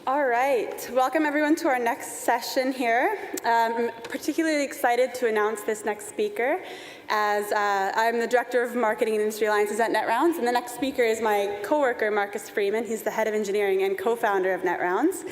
All right, welcome everyone to our next session here. I'm particularly excited to announce this next speaker, as I'm the Director of Marketing and Industry Alliances at Netrounds, and the next speaker is my coworker, Marcus Friman. He's the Head of Engineering and co-founder of Netrounds.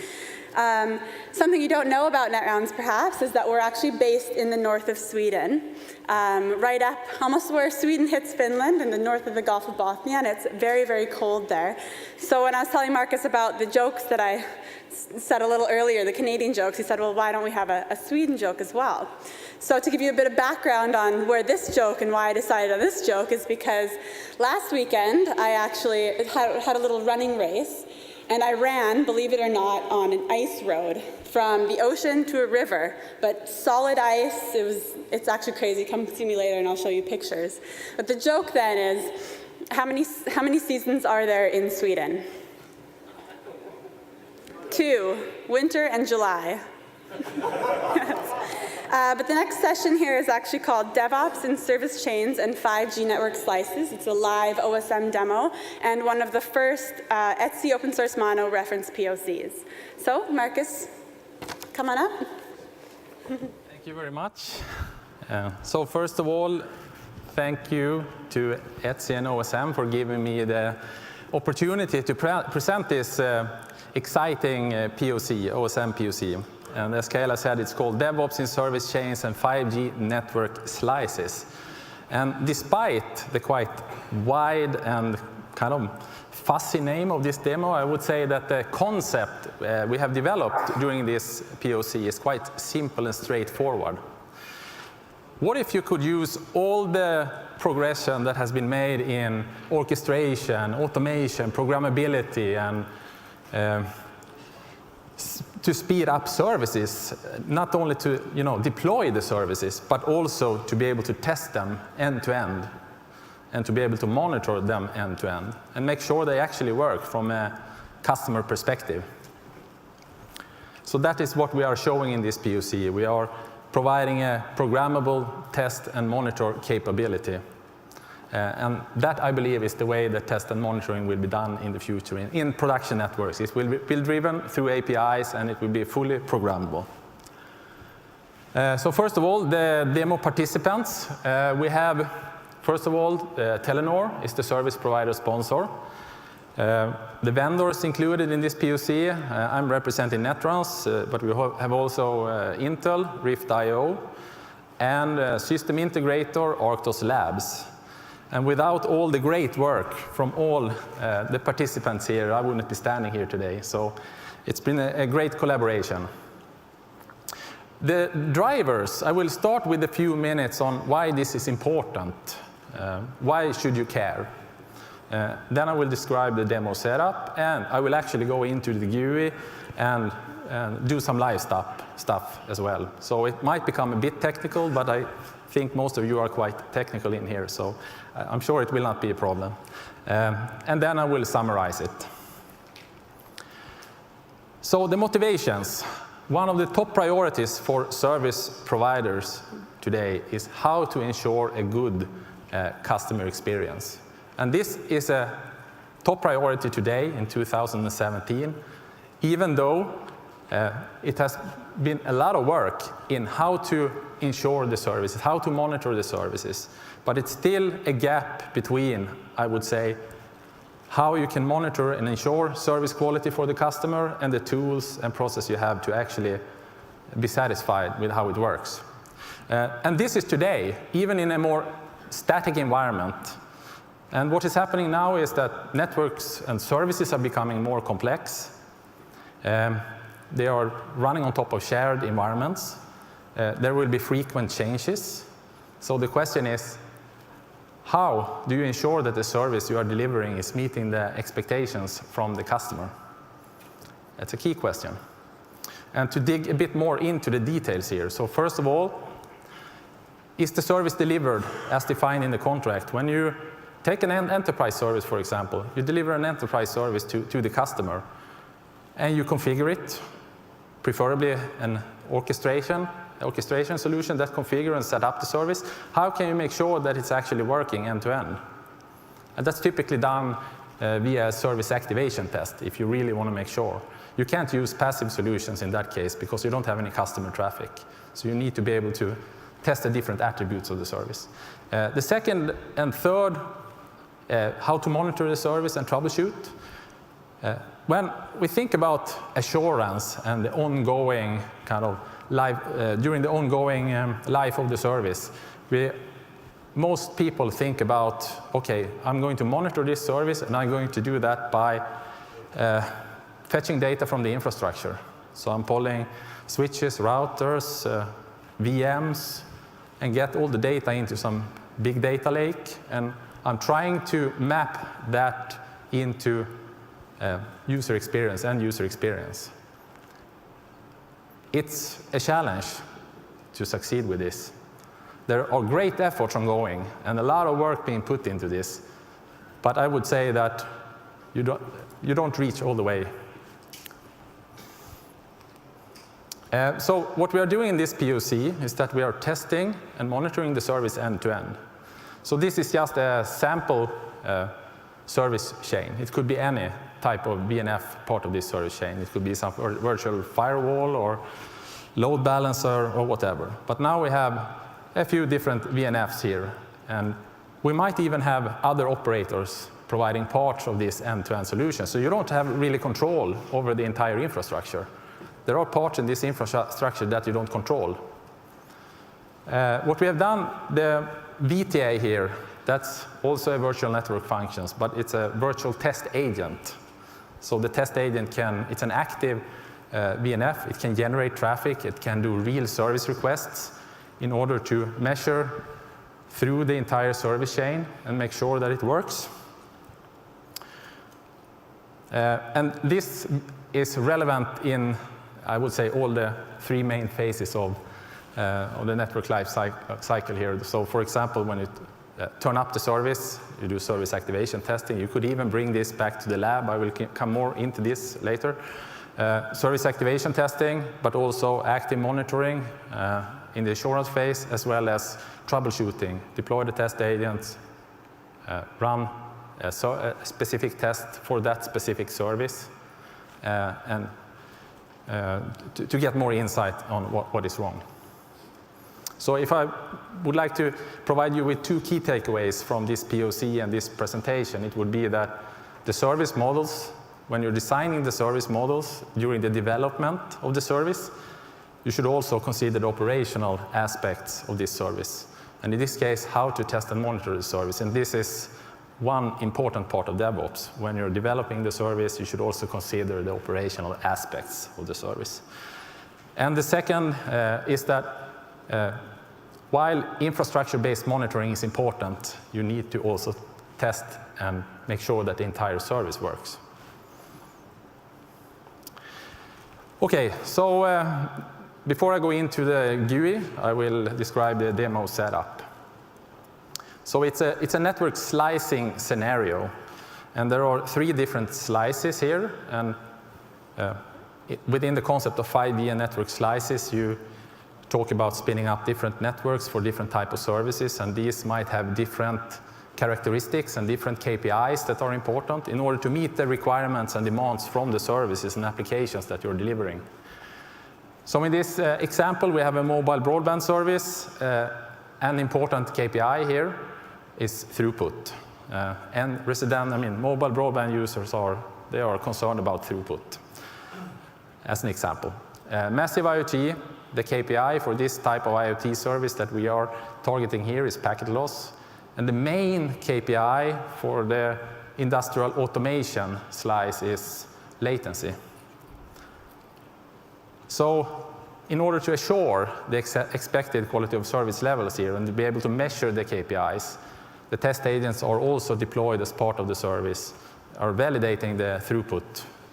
Something you don't know about Netrounds, perhaps, is that we're actually based in the north of Sweden, right up almost where Sweden hits Finland in the north of the Gulf of Bothnia, and it's very, very cold there. So when I was telling Marcus about the jokes that I said a little earlier, the Canadian jokes, he said, well, why don't we have a Sweden joke as well? So to give you a bit of background on where this joke and why I decided on this joke is because last weekend I actually had a little running race. And I ran, believe it or not, on an ice road from the ocean to a river, but solid ice. It's actually crazy. Come see me later and I'll show you pictures. But the joke then is, how many seasons are there in Sweden? 2, winter and July. But the next session here is actually called DevOps in Service Chains and 5G Network Slices. It's a live OSM demo and one of the first Etsy open source mono reference POCs. So, Marcus, come on up. Thank you very much. So first of all, thank you to Etsy and OSM for giving me the opportunity to present this exciting POC, OSM POC. And as Kayla said, it's called DevOps in Service Chains and 5G Network Slices. And despite the quite wide and kind of fussy name of this demo, I would say that the concept we have developed during this POC is quite simple and straightforward. What if you could use all the progression that has been made in orchestration, automation, programmability, and to speed up services, not only to deploy the services, but also to be able to test them end to end, and to be able to monitor them end to end, and make sure they actually work from a customer perspective. So that is what we are showing in this POC. We are providing a programmable test and monitor capability. And that, I believe, is the way that test and monitoring will be done in the future in production networks. It will be driven through APIs, and it will be fully programmable. So first of all, the demo participants. We have, first of all, Telenor is the service provider sponsor. The vendors included in this POC, I'm representing Netrounds, but we have also Intel, Rift.io, and system integrator, Arctos Labs. And without all the great work from all the participants here, I wouldn't be standing here today. So it's been a great collaboration. The drivers, I will start with a few minutes on why this is important. Why should you care? Then I will describe the demo setup, and I will actually go into the GUI and do some live stuff as well. So it might become a bit technical, but I think most of you are quite technical in here, so I'm sure it will not be a problem. And then I will summarize it. So the motivations. One of the top priorities for service providers today is how to ensure a good customer experience. And this is a top priority today in 2017, even though it has been a lot of work in how to ensure the services, how to monitor the services. But it's still a gap between, I would say, how you can monitor and ensure service quality for the customer and the tools and process you have to actually be satisfied with how it works. And this is today, even in a more static environment. And what is happening now is that networks and services are becoming more complex. They are running on top of shared environments. There will be frequent changes. So the question is, how do you ensure that the service you are delivering is meeting the expectations from the customer? That's a key question. And to dig a bit more into the details here. So first of all, is the service delivered as defined in the contract? When you take an enterprise service, for example, you deliver an enterprise service to the customer, and you configure it, preferably an orchestration solution that configure and set up the service. How can you make sure that it's actually working end to end? And that's typically done via a service activation test if you really want to make sure. You can't use passive solutions in that case because you don't have any customer traffic. So you need to be able to test the different attributes of the service. The second and third, how to monitor the service and troubleshoot. When we think about assurance and the ongoing kind of life, during the ongoing life of the service, most people think about, okay, I'm going to monitor this service and I'm going to do that by fetching data from the infrastructure. So I'm pulling switches, routers, VMs, and get all the data into some big data lake, and I'm trying to map that into user experience and user experience. It's a challenge to succeed with this. There are great efforts ongoing and a lot of work being put into this, but I would say that you don't reach all the way. So what we are doing in this POC is that we are testing and monitoring the service end to end. So this is just a sample service chain. It could be any type of VNF part of this service chain. It could be some virtual firewall or load balancer or whatever. But now we have a few different VNFs here, and we might even have other operators providing parts of this end-to-end solution. So you don't have really control over the entire infrastructure. There are parts in this infrastructure that you don't control. What we have done, the VTA here, that's also a virtual network functions, but it's a virtual test agent. So the test agent it's an active VNF. It can generate traffic. It can do real service requests in order to measure through the entire service chain and make sure that it works. And this is relevant in, I would say, all the three main phases of the network life cycle here. So for example, when you turn up the service, you do service activation testing. You could even bring this back to the lab. I will come more into this later. Service activation testing, but also active monitoring in the assurance phase, as well as troubleshooting. Deploy the test agents, run a specific test for that specific service, and to get more insight on what is wrong. So if I would like to provide you with two key takeaways from this POC and this presentation, it would be that the service models, when you're designing the service models during the development of the service, you should also consider the operational aspects of this service. And in this case, how to test and monitor the service. And this is one important part of DevOps. When you're developing the service, you should also consider the operational aspects of the service. And the second is that while infrastructure-based monitoring is important, you need to also test and make sure that the entire service works. Okay, so before I go into the GUI, I will describe the demo setup. So it's a network slicing scenario, and there are three different slices here. And within the concept of 5G and network slices, you talk about spinning up different networks for different type of services, and these might have different characteristics and different KPIs that are important in order to meet the requirements and demands from the services and applications that you're delivering. So in this example, we have a mobile broadband service. An important KPI here is throughput. And mobile broadband users are concerned about throughput, as an example. Massive IoT, the KPI for this type of IoT service that we are targeting here is packet loss. And the main KPI for the industrial automation slice is latency. So in order to assure the expected quality of service levels here and to be able to measure the KPIs, the test agents are also deployed as part of the service, are validating the throughput.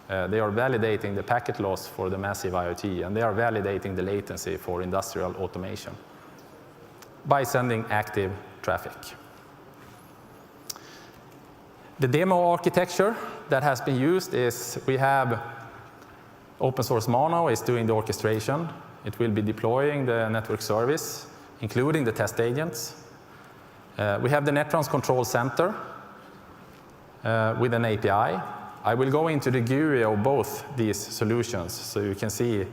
They are validating the packet loss for the massive IoT, and they are validating the latency for industrial automation by sending active traffic. The demo architecture that has been used is we have open source Mono is doing the orchestration. It will be deploying the network service, including the test agents. We have the Netrounds control center. with an API. I will go into the GUI of both these solutions so you can see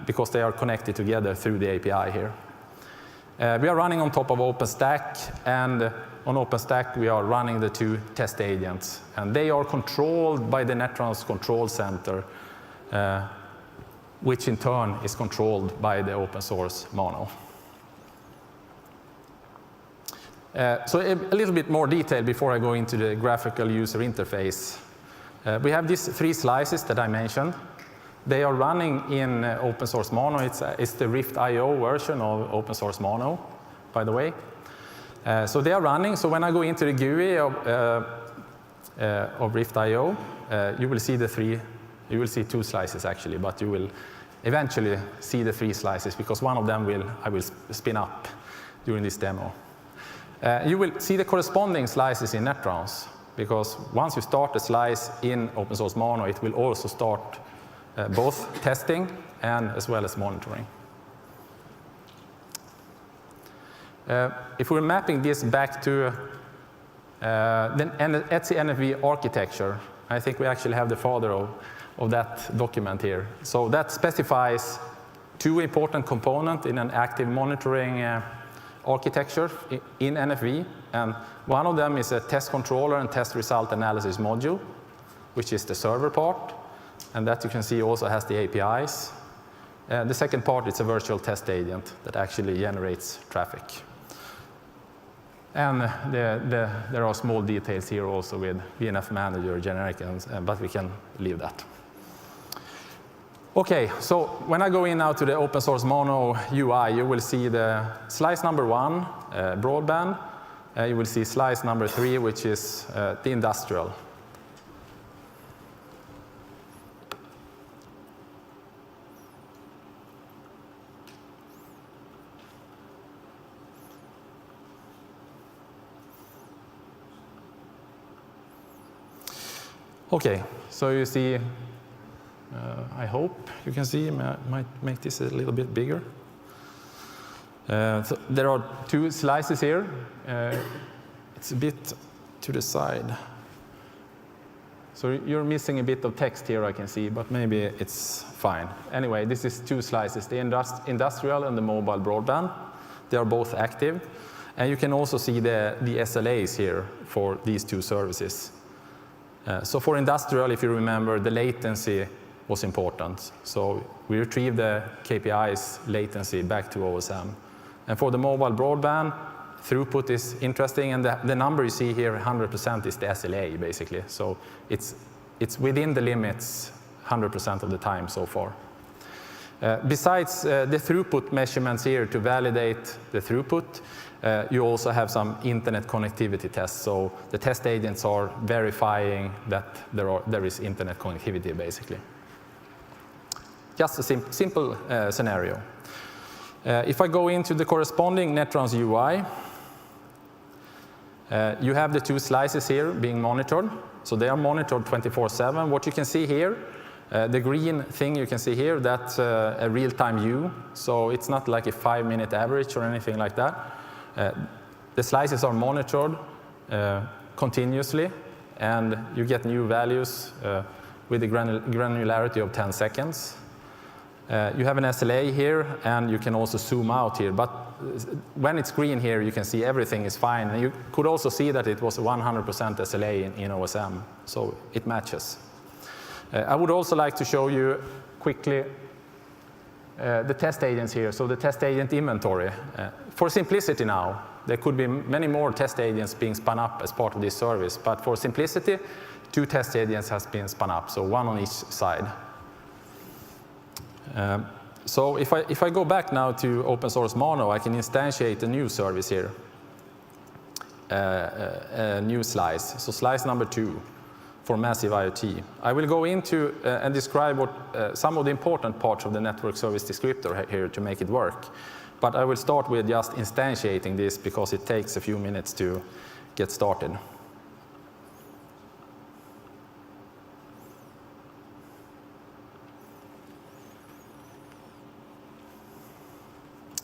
because they are connected together through the API here. We are running on top of OpenStack, and on OpenStack we are running the 2 test agents, and they are controlled by the Netrounds control center, which in turn is controlled by the open source Mono. So a little bit more detail before I go into the graphical user interface. We have these 3 slices that I mentioned. They are running in open source Mono. It's the Rift.io version of open source Mono, by the way. So they are running. So when I go into the GUI of Rift.io, you will see you will see 2 slices actually, but you will eventually see the 3 slices because one of them I will spin up during this demo. You will see the corresponding slices in Netrounds, because once you start a slice in open source Mono, it will also start both testing and as well as monitoring. If we're mapping this back to the Etsy NFV architecture, I think we actually have the father of that document here. So that specifies 2 important components in an active monitoring architecture in NFV, and one of them is a test controller and test result analysis module, which is the server part, and that you can see also has the APIs. The second part is a virtual test agent that actually generates traffic. And there are small details here also with VNF Manager, generic, but we can leave that. Okay, so when I go in now to the open source Mono UI, you will see the slice number 1, broadband. You will see slice number 3, which is the industrial. Okay, so you see, I hope you can see, I might make this a little bit bigger. So there are 2 slices here. It's a bit to the side. So you're missing a bit of text here, I can see, but maybe it's fine. Anyway, this is 2 slices, the industrial and the mobile broadband. They are both active. And you can also see the SLAs here for these 2 services. So for industrial, if you remember, the latency was important. So we retrieved the KPIs latency back to OSM. And for the mobile broadband, throughput is interesting, and the number you see here, 100%, is the SLA, basically. So it's within the limits 100% of the time so far. Besides the throughput measurements here to validate the throughput, you also have some internet connectivity tests. So the test agents are verifying that there is internet connectivity, basically. Just a simple scenario. If I go into the corresponding Netrounds UI, you have the 2 slices here being monitored. So they are monitored 24/7. What you can see here, the green thing you can see here, that's a real-time view. So it's not like a 5-minute average or anything like that. The slices are monitored continuously, and you get new values with the granularity of 10 seconds. You have an SLA here, and you can also zoom out here. But when it's green here, you can see everything is fine. And you could also see that it was 100% SLA in OSM, so it matches. I would also like to show you quickly the test agents here, so the test agent inventory. For simplicity now, there could be many more test agents being spun up as part of this service, but for simplicity, 2 test agents has been spun up, so 1 on each side. So if I go back now to open source Mono, I can instantiate a new service here, a new slice, so slice number 2. For massive IoT. I will go into and describe what some of the important parts of the network service descriptor here to make it work. But I will start with just instantiating this because it takes a few minutes to get started.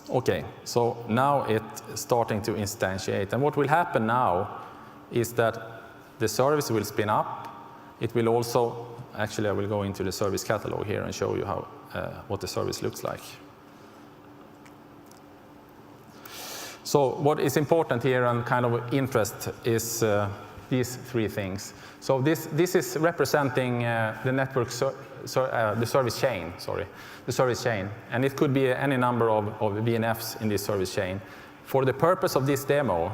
Okay, so now it's starting to instantiate. And what will happen now is that the service will spin up. It will also, actually I will go into the service catalog here and show you how, what the service looks like. So what is important here and kind of interest is these three things. So this is representing the network, the service chain, the service chain. And it could be any number of VNFs in this service chain. For the purpose of this demo,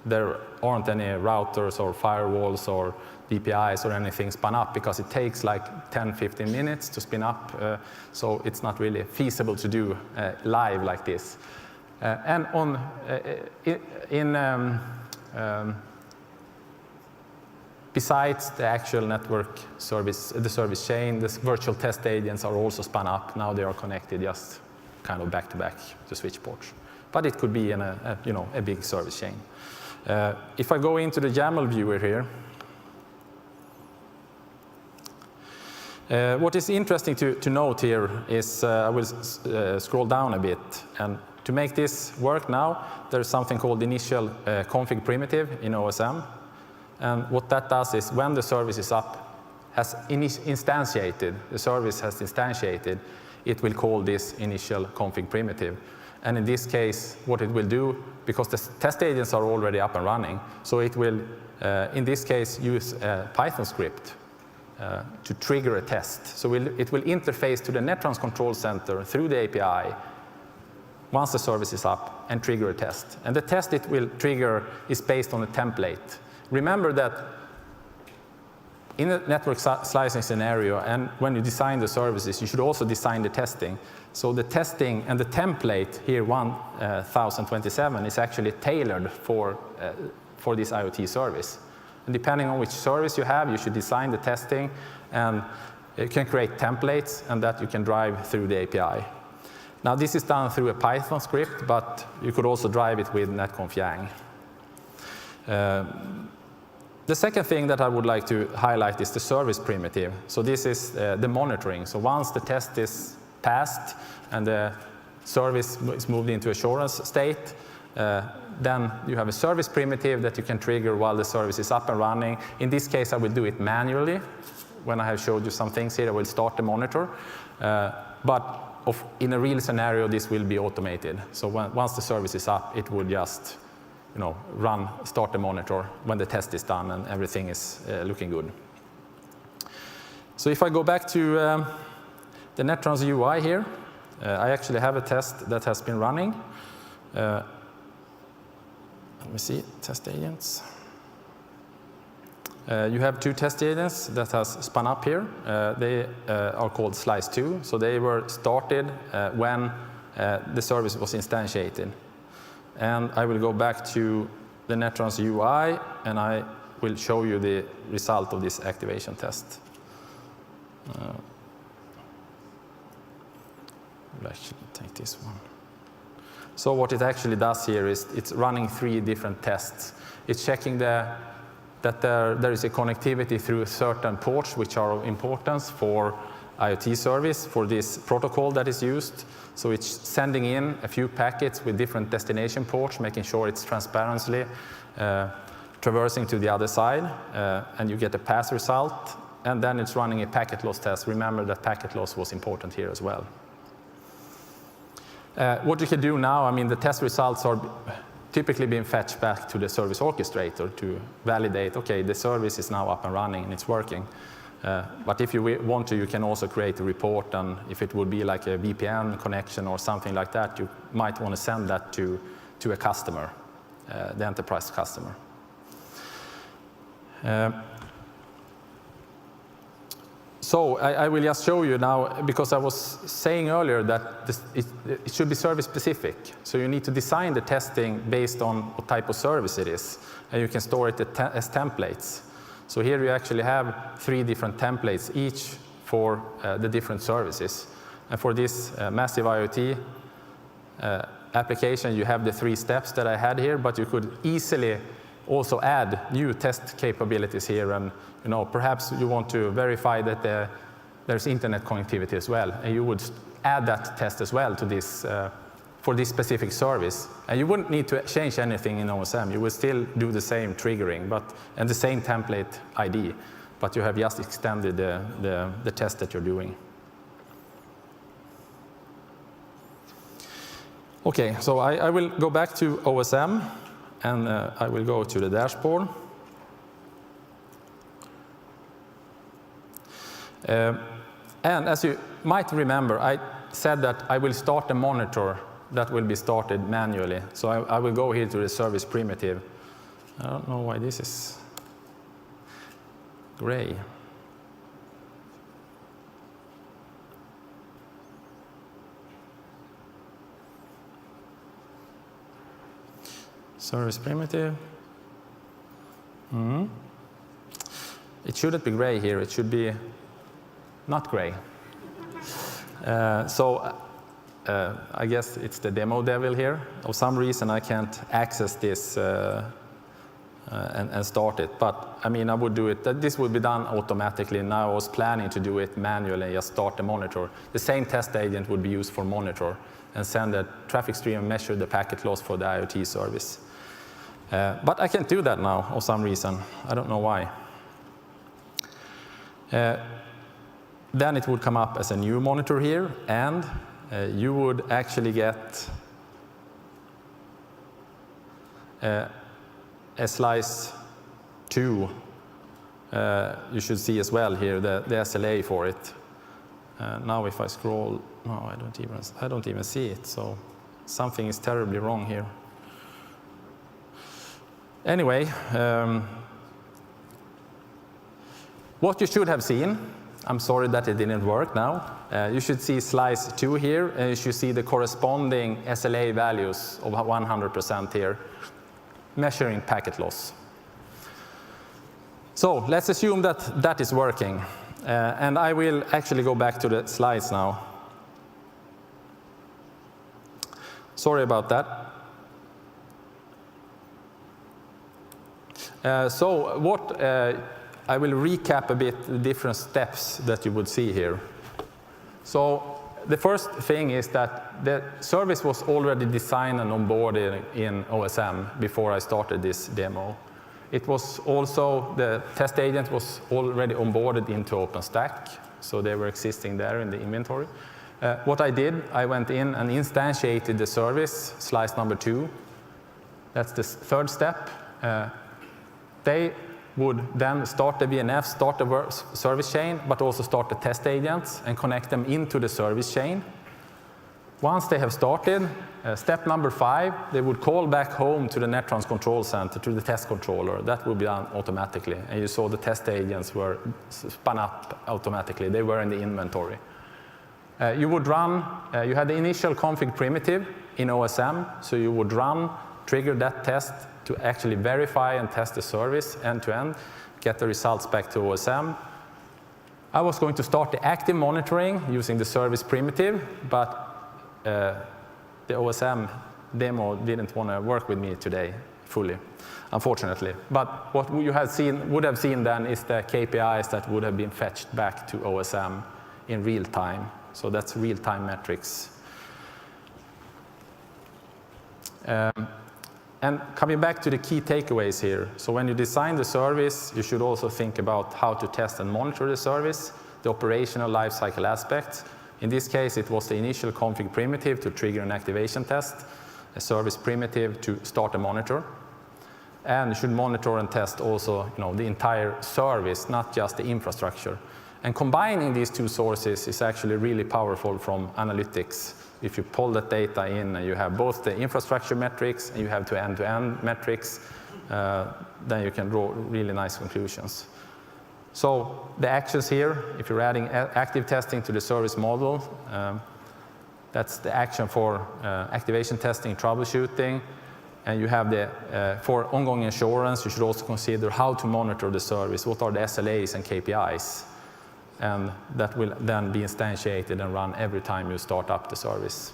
there aren't any routers or firewalls or DPIs or anything spun up because it takes like 10-15 minutes to spin up. So it's not really feasible to do live like this. And on besides the actual network service, the service chain, the virtual test agents are also spun up. Now they are connected just kind of back to back to switch ports. But it could be in a big service chain. If I go into the YAML viewer here, what is interesting to note here is I will scroll down a bit. And to make this work now, there's something called initial config primitive in OSM. And what that does is when the service is up, has instantiated, the service has instantiated, it will call this initial config primitive. And in this case, what it will do, because the test agents are already up and running, so it will, in this case, use a Python script to trigger a test. So it will interface to the Netrounds control center through the API once the service is up and trigger a test. And the test it will trigger is based on a template. Remember that in a network slicing scenario, and when you design the services, you should also design the testing. So the testing and the template here, 1027, is actually tailored for this IoT service. And depending on which service you have, you should design the testing, and you can create templates, and that you can drive through the API. Now, this is done through a Python script, but you could also drive it with netconf yang. The second thing that I would like to highlight is the service primitive. So this is the monitoring. So once the test is passed and the service is moved into assurance state, then you have a service primitive that you can trigger while the service is up and running. In this case, I will do it manually. When I have showed you some things here, I will start the monitor. But in a real scenario, this will be automated. So once the service is up, it would just start the monitor when the test is done and everything is looking good. So if I go back to the Netrounds UI here, I actually have a test that has been running. Let me see, test agents. You have two test agents that has spun up here. They are called Slice2. So they were started when the service was instantiated. And I will go back to the Netrounds UI, and I will show you the result of this activation test. I'll actually take this one. So what it actually does here is it's running 3 different tests. It's checking that there is a connectivity through certain ports which are of importance for IoT service, for this protocol that is used. So it's sending in a few packets with different destination ports, making sure it's transparently traversing to the other side, and you get a pass result. And then it's running a packet loss test. Remember that packet loss was important here as well. What you can do now, I mean, the test results are typically being fetched back to the service orchestrator to validate, okay, the service is now up and running and it's working. But if you want to, you can also create a report, and if it would be like a VPN connection or something like that, you might want to send that to a customer, the enterprise customer. So I will just show you now, because I was saying earlier that it should be service specific. So you need to design the testing based on what type of service it is, and you can store it as templates. So here you actually have 3 different templates, each for the different services. And for this massive IoT application, you have the 3 steps that I had here, but you could easily also add new test capabilities here. And perhaps you want to verify that there's internet connectivity as well, and you would add that test as well to this for this specific service. And you wouldn't need to change anything in OSM. You will still do the same triggering, and the same template ID, but you have just extended the test that you're doing. Okay, so I will go back to OSM, and I will go to the dashboard. And as you might remember, I said that I will start a monitor that will be started manually. So I will go here to the service primitive. I don't know why this is gray. Service primitive. It shouldn't be gray here. It should be not gray. I guess it's the demo devil here. For some reason, I can't access this and start it. But I mean, I would do it. This would be done automatically. Now I was planning to do it manually, just start the monitor. The same test agent would be used for monitor and send a traffic stream and measure the packet loss for the IoT service. But I can't do that now for some reason. I don't know why. Then it would come up as a new monitor here, and you would actually get a slice 2. You should see as well here the SLA for it. Now if I scroll, no, I don't even see it. So something is terribly wrong here. Anyway, what you should have seen, I'm sorry that it didn't work now. You should see slice 2 here, and you should see the corresponding SLA values of 100% here, measuring packet loss. So let's assume that that is working. And I will actually go back to the slides now. Sorry about that. I will recap a bit the different steps that you would see here. So the first thing is that the service was already designed and onboarded in OSM before I started this demo. It was also, the test agent was already onboarded into OpenStack, so they were existing there in the inventory. What I did, I went in and instantiated the service, slice number 2. That's the third step. They would then start the VNF, start the service chain, but also start the test agents and connect them into the service chain. Once they have started, step number 5, they would call back home to the Netrounds control center, to the test controller. That would be done automatically. And you saw the test agents were spun up automatically. They were in the inventory. You would run, you had the initial config primitive in OSM, so you would run, trigger that test to actually verify and test the service end-to-end, get the results back to OSM. I was going to start the active monitoring using the service primitive, but the OSM demo didn't want to work with me today fully, unfortunately. But what you would have seen then is the KPIs that would have been fetched back to OSM in real time. So that's real-time metrics. And coming back to the key takeaways here, so when you design the service, you should also think about how to test and monitor the service, the operational lifecycle aspects. In this case, it was the initial config primitive to trigger an activation test, a service primitive to start a monitor. And you should monitor and test also, the entire service, not just the infrastructure. And combining these two sources is actually really powerful from analytics. If you pull that data in and you have both the infrastructure metrics and you have to end-to-end metrics, then you can draw really nice conclusions. So the actions here, if you're adding active testing to the service model, that's the action for activation testing, troubleshooting. And you have for ongoing assurance, you should also consider how to monitor the service. What are the SLAs and KPIs? And that will then be instantiated and run every time you start up the service.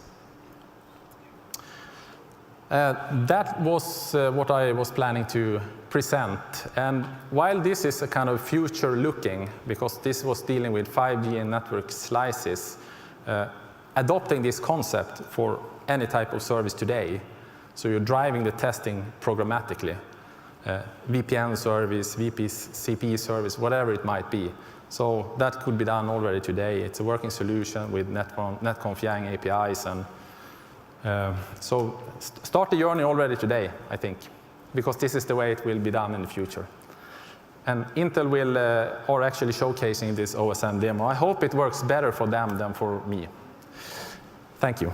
That was what I was planning to present. And while this is a kind of future looking, because this was dealing with 5G and network slices, adopting this concept for any type of service today. So you're driving the testing programmatically. VPN service, VPCP service, whatever it might be. So that could be done already today. It's a working solution with netconf Yang APIs. And so start the journey already today, I think, because this is the way it will be done in the future. And Intel are actually showcasing this OSM demo. I hope it works better for them than for me. Thank you.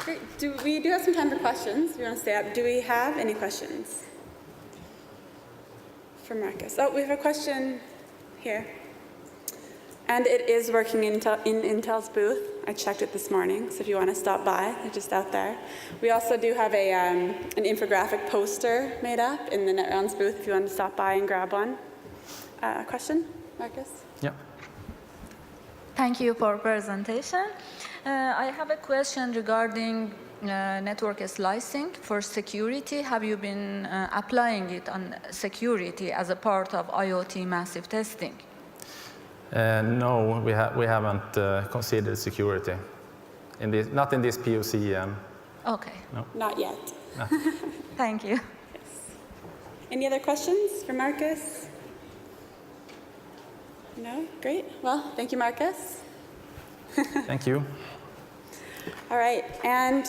Great. We do have some time for questions. We want to stay up. Do we have any questions for Marcus? Oh, we have a question here. And it is working in Intel's booth. I checked it this morning, so if you want to stop by, they're just out there. We also do have an infographic poster made up in the Netrounds booth if you want to stop by and grab one. Question, Marcus? Yeah. Thank you for presentation. I have a question regarding network slicing for security. Have you been applying it on security as a part of IoT massive testing? No, we haven't considered security. Not in this POC. Okay. No. Not yet. No. Thank you. Yes. Any other questions for Marcus? No? Great. Well, thank you, Marcus. Thank you. All right. And